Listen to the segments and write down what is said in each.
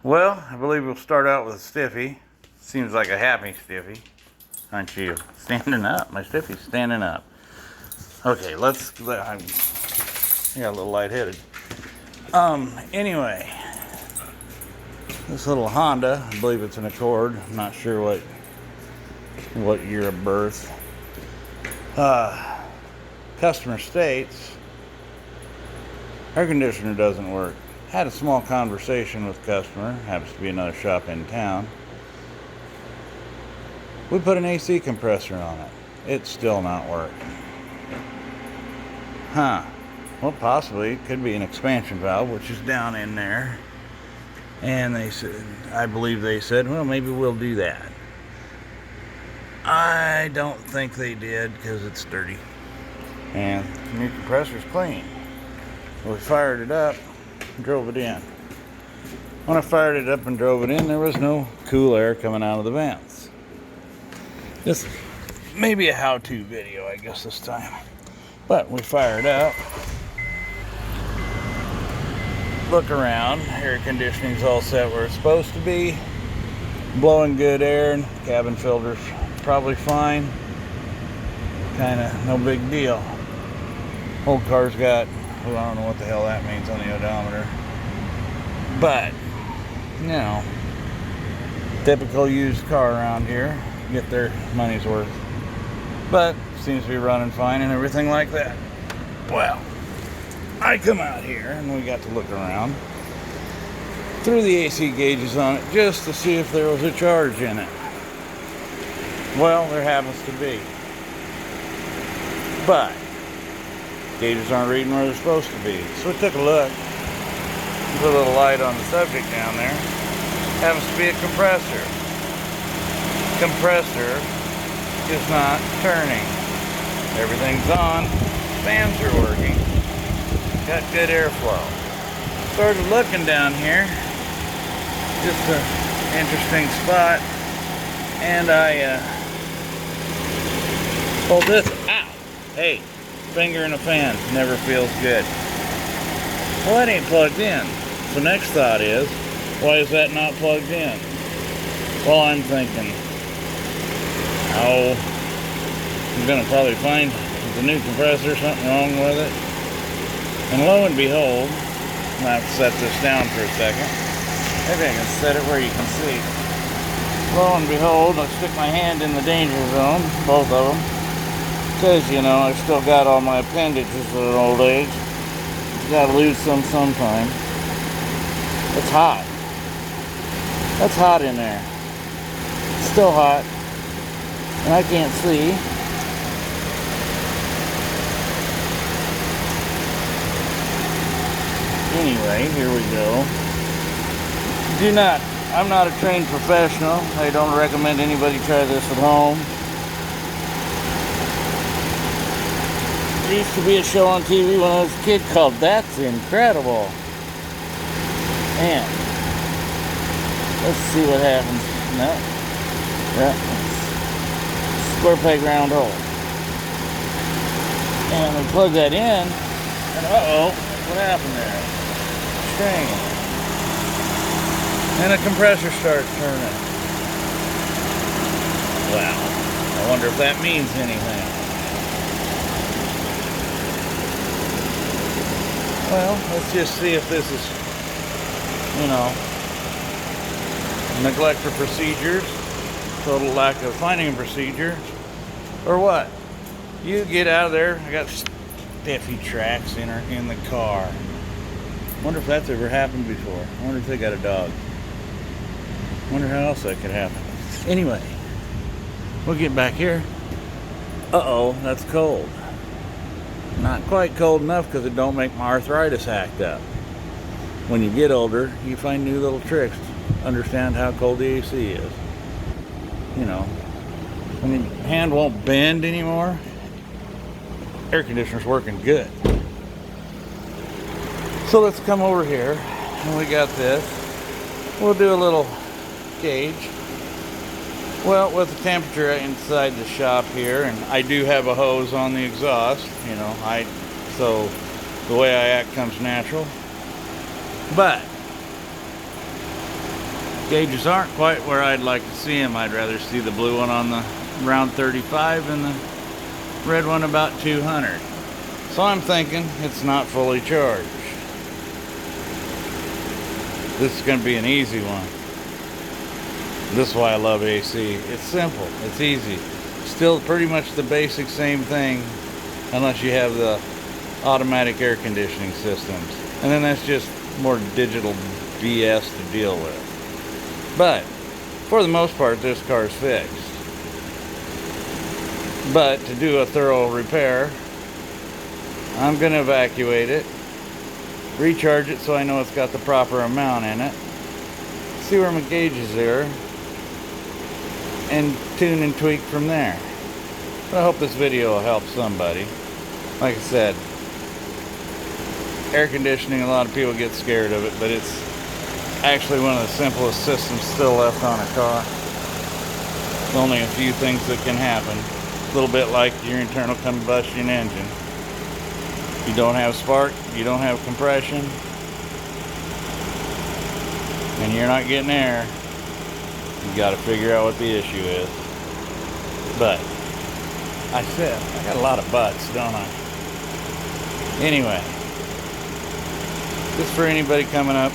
Well, I believe we'll start out with a stiffy. Seems like a happy stiffy. Aren't you? Standing up. My stiffy's standing up. Okay, I got a little lightheaded. Anyway. This little Honda, I believe it's an Accord. I'm not sure what year of birth. Customer states air conditioner doesn't work. Had a small conversation with customer, happens to be another shop in town. We put an AC compressor on it. It's still not working. Huh. Well, possibly it could be an expansion valve, which is down in there. And they said, I believe they said, well, maybe we'll do that. I don't think they did because it's dirty. And the new compressor's clean. We fired it up, drove it in. When I fired it up and drove it in, there was no cool air coming out of the vents. This may be a how-to video, I guess, this time. But we fired up. Look around. Air conditioning's all set where it's supposed to be. Blowing good air, and cabin filter's probably fine. Kinda no big deal. Old car's got, well, I don't know what the hell that means on the odometer. But, you know, typical used car around here. Get their money's worth. But, seems to be running fine and everything like that. Well, I come out here and we got to look around through the AC gauges on it just to see if there was a charge in it. Well, there happens to be. But gauges aren't reading where they're supposed to be. So we took a look. Put a little light on the subject down there. Happens to be a compressor. Compressor is not turning. Everything's on. Fans are working. Got good airflow. Started looking down here. Just an interesting spot. And I pulled this out. Hey, finger in a fan never feels good. Well, that ain't plugged in. So next thought is, why is that not plugged in? Well, I'm thinking, oh, I'm gonna probably find the new compressor, something wrong with it. And lo and behold, I'll have to set this down for a second. Maybe I can set it where you can see. Lo and behold, I stick my hand in the danger zone, both of them. Because, you know, I've still got all my appendages at an old age. You gotta lose some sometime. It's hot. That's hot in there. It's still hot. And I can't see. Anyway, here we go. I'm not a trained professional. I don't recommend anybody try this at home. There used to be a show on TV when I was a kid called That's Incredible. And let's see what happens. No. Yeah. Square peg round hole. And we plug that in. And uh-oh, what happened there? String. And the compressor starts turning. Wow. I wonder if that means anything. Well, let's just see if this is, you know, neglect of procedures, total lack of finding a procedure, or what? You get out of there. I got stiffy tracks in the car. Wonder if that's ever happened before. I wonder if they got a dog. Wonder how else that could happen. Anyway, we'll get back here. Uh-oh, that's cold. Not quite cold enough because it don't make my arthritis act up. When you get older, you find new little tricks to understand how cold the AC is. You know, when your hand won't bend anymore, air conditioner's working good. So let's come over here, and we got this. We'll do a little gauge. Well, with the temperature inside the shop here, and I do have a hose on the exhaust, you know, so the way I act comes natural. But Gauges aren't quite where I'd like to see them. I'd rather see the blue one on the around 35 and the red one about 200. So I'm thinking it's not fully charged. This is going to be an easy one. This is why I love AC. It's simple. It's easy. Still pretty much the basic same thing, unless you have the automatic air conditioning systems. And then that's just more digital BS to deal with. But for the most part, this car's fixed. But to do a thorough repair, I'm going to evacuate it, recharge it so I know it's got the proper amount in it, see where my gauges are, and tune and tweak from there. But I hope this video will help somebody. Like I said, air conditioning, a lot of people get scared of it, but it's actually one of the simplest systems still left on a car. There's only a few things that can happen. A little bit like your internal combustion engine. You don't have spark, you don't have compression, and you're not getting air. You got to figure out what the issue is. But I said I got a lot of buts, don't I? Anyway, just for anybody coming up,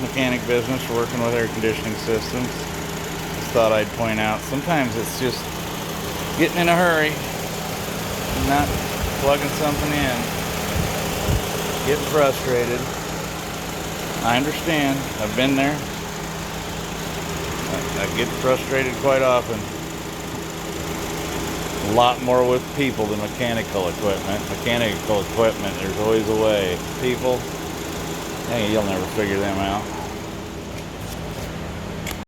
mechanic business, working with air conditioning systems, just thought I'd point out sometimes it's just getting in a hurry, not plugging something in. Getting frustrated. I understand. I've been there. I get frustrated quite often. A lot more with people than mechanical equipment. Mechanical equipment, there's always a way. People, hey, you'll never figure them out.